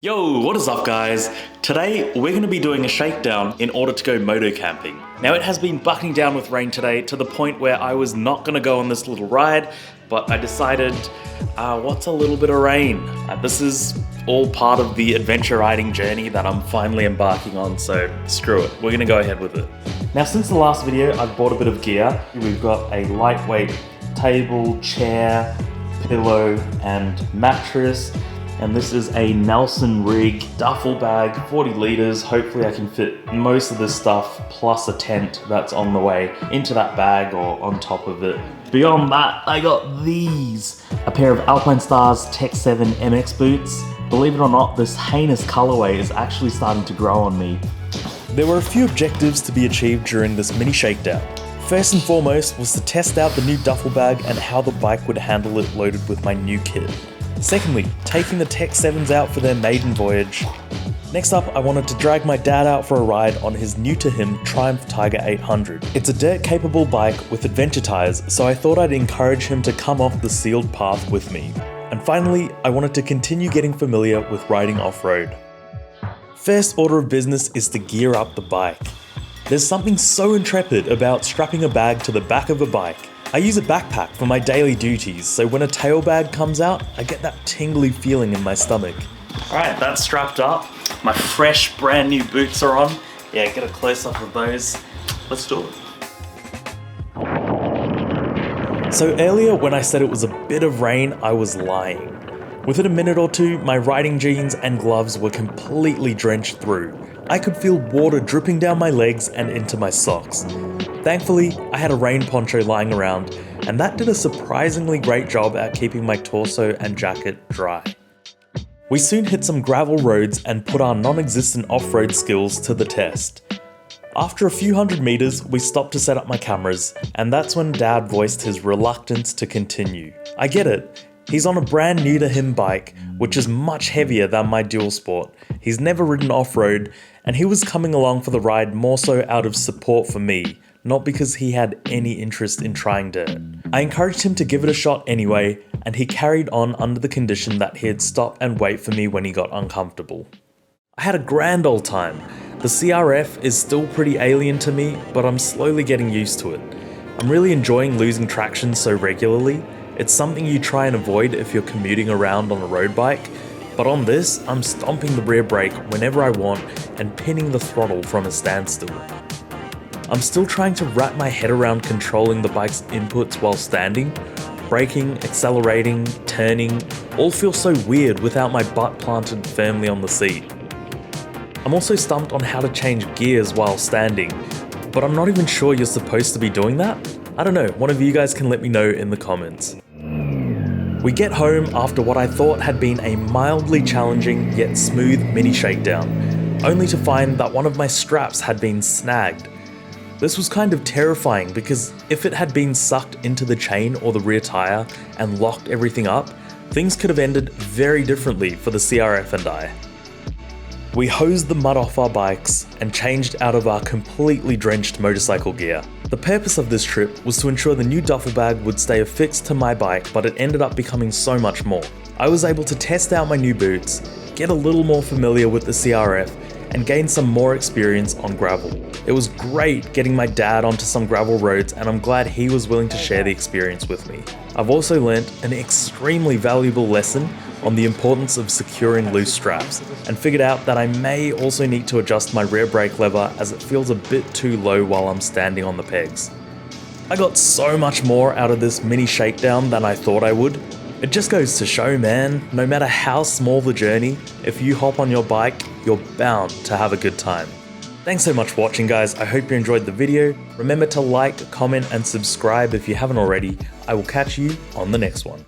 Yo, what is up guys? Today we're going to be doing a shakedown in order to go moto camping. Now it has been bucketing down with rain today to the point where I was not going to go on this little ride, but I decided, what's a little bit of rain? This is all part of the adventure riding journey that I'm finally embarking on, so screw it, we're going to go ahead with it. Now since the last video I've bought a bit of gear. We've got a lightweight table, chair, pillow and mattress. And this is a Nelson rig duffel bag, 40 liters. Hopefully I can fit most of this stuff plus a tent that's on the way into that bag or on top of it. Beyond that, I got these. A pair of Alpine Stars Tech 7 MX boots. Believe it or not, this heinous colorway is actually starting to grow on me. There were a few objectives to be achieved during this mini shakedown. First and foremost was to test out the new duffel bag and how the bike would handle it loaded with my new kit. Secondly, taking the Tech 7s out for their maiden voyage. Next up, I wanted to drag my dad out for a ride on his new to him Triumph Tiger 800. It's a dirt capable bike with adventure tyres, so I thought I'd encourage him to come off the sealed path with me. And finally, I wanted to continue getting familiar with riding off-road. First order of business is to gear up the bike. There's something so intrepid about strapping a bag to the back of a bike. I use a backpack for my daily duties, so when a tail bag comes out, I get that tingly feeling in my stomach. Alright, that's strapped up. My fresh, brand new boots are on. Yeah, get a close-up of those. Let's do it. So earlier when I said it was a bit of rain, I was lying. Within a minute or two, my riding jeans and gloves were completely drenched through. I could feel water dripping down my legs and into my socks. Thankfully, I had a rain poncho lying around, and that did a surprisingly great job at keeping my torso and jacket dry. We soon hit some gravel roads and put our non-existent off-road skills to the test. After a few hundred meters, we stopped to set up my cameras, and that's when Dad voiced his reluctance to continue. I get it. He's on a brand new to him bike, which is much heavier than my dual sport. He's never ridden off-road, and he was coming along for the ride more so out of support for me, not because he had any interest in trying dirt. I encouraged him to give it a shot anyway, and he carried on under the condition that he'd stop and wait for me when he got uncomfortable. I had a grand old time. The CRF is still pretty alien to me, but I'm slowly getting used to it. I'm really enjoying losing traction so regularly. It's something you try and avoid if you're commuting around on a road bike, but on this, I'm stomping the rear brake whenever I want and pinning the throttle from a standstill. I'm still trying to wrap my head around controlling the bike's inputs while standing. Braking, accelerating, turning, all feel so weird without my butt planted firmly on the seat. I'm also stumped on how to change gears while standing, but I'm not even sure you're supposed to be doing that. I don't know, one of you guys can let me know in the comments. We get home after what I thought had been a mildly challenging yet smooth mini shakedown, only to find that one of my straps had been snagged. This was kind of terrifying because if it had been sucked into the chain or the rear tire and locked everything up, things could have ended very differently for the CRF and I. We hosed the mud off our bikes and changed out of our completely drenched motorcycle gear. The purpose of this trip was to ensure the new duffel bag would stay affixed to my bike, but it ended up becoming so much more. I was able to test out my new boots, get a little more familiar with the CRF, and gain some more experience on gravel. It was great getting my dad onto some gravel roads, and I'm glad he was willing to share the experience with me. I've also learnt an extremely valuable lesson on the importance of securing loose straps, and figured out that I may also need to adjust my rear brake lever as it feels a bit too low while I'm standing on the pegs. I got so much more out of this mini shakedown than I thought I would. It just goes to show, man, no matter how small the journey, if you hop on your bike, you're bound to have a good time. Thanks so much for watching, guys. I hope you enjoyed the video. Remember to like, comment, and subscribe if you haven't already. I will catch you on the next one.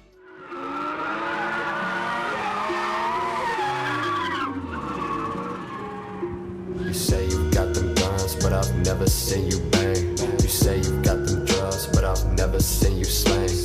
You say you got them guns, but I've never seen you bang. You say you got them drugs, but I've never seen you slang.